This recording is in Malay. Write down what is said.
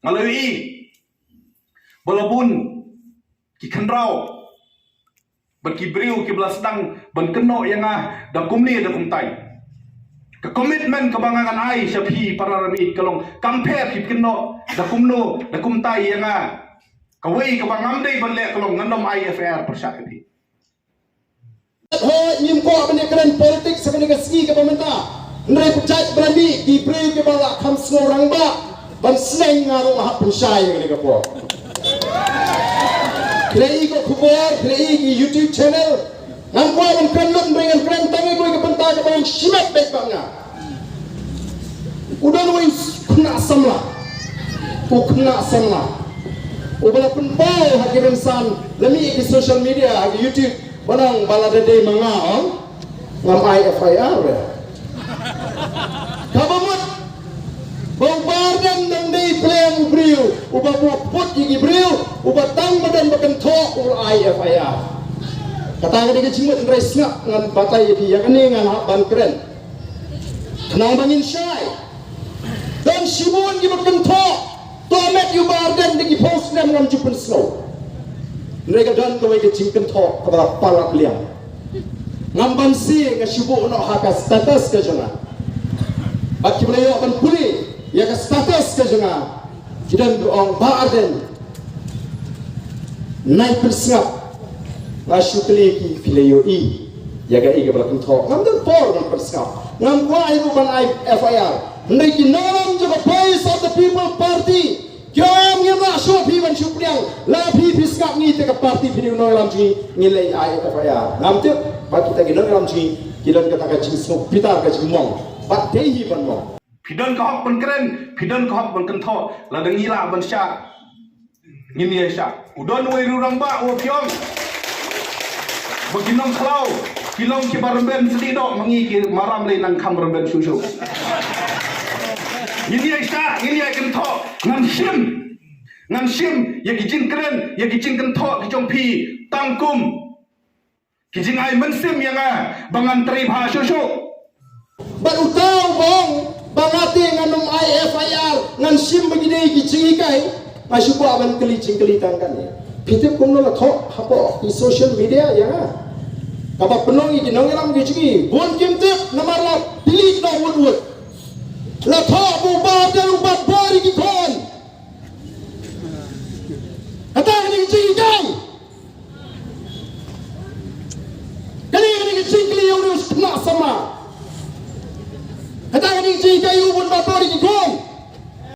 melalui walaupun kikanrau berkibriu kiblas sedang berkeno yang dah kumni dah kumtai ke komitmen kebangangan ai syafi para rami kalong kamper kibkeno dah kumno dah kumtai yang kawai kebangam dei banle kalong ngandom IFR persyak ini ho nyim ko bani keren politik sebenarnya segi ke pemerintah ndai pecah berani kibriu ke bala kham orang ba ban seneng ngaru hak pensai yang ni po Klei ko kubor, klei ki YouTube channel. Nang ko ang kanlon dengan keren tangi ko ke pentah ke bang simet baik bangnya. Udah nuin kena samla. Ku kena samla. Ubala penpau hakirin san lemi di social media di YouTube banang baladade manga ngam IFIR. Kabamut bang bardan nang dei play briu uba put gigi briu uba tang badan bakan thok ur IFIR kata ngadi ke cimut ndrai snap ngan batai di yang ni ngan ban keren kenang bangin syai dan sibun gi bakan thok to met yu bardan di post nam ngam jupen slow ndrai ka dan ko ke cimken thok ka pala kliang ngam ban si nga sibu no haka status ka jona akiblayo ban puli ya ke status ke jenga jidan doang barden naik persiap lasu keliki filayo i ya ke ige belakang thok ngam dan por ngam persiap ngam kwa ibu ban FIR ndai kinalam juga voice of the people party jam ngam na so pi ban supriang la pi piskap ngi te ke party video no lam ji ngilai FIR ngam te ba kita gino lam ji kilan kata ka jing snok pitar ka jing mong ba tehi ban mong Pidon kahok pun keren, pidon kahok pun kentok, ladang gila pun syak. Ini ya syak. Udon wei rurang ba, piong. Beginong kalau, kilong kibar remben sedidok mengi maram lei nang kam remben susu. Ini ya syak, ini ya kentok, ngan sim, ya kijin keren, ya kijin kentok, kijong pi, tangkum. Kijing ai mensim yang bangan terima susu. Baru tahu bang. Bangati nganum IFIR ngan sim begini kicing ikai masuk aban kelicing kelitang kan ya pitip kumno la thok hapo di social media ya kapa penong iki nong elam kicing bon kim tip namar la delete no wood la thok bu ba dan ubat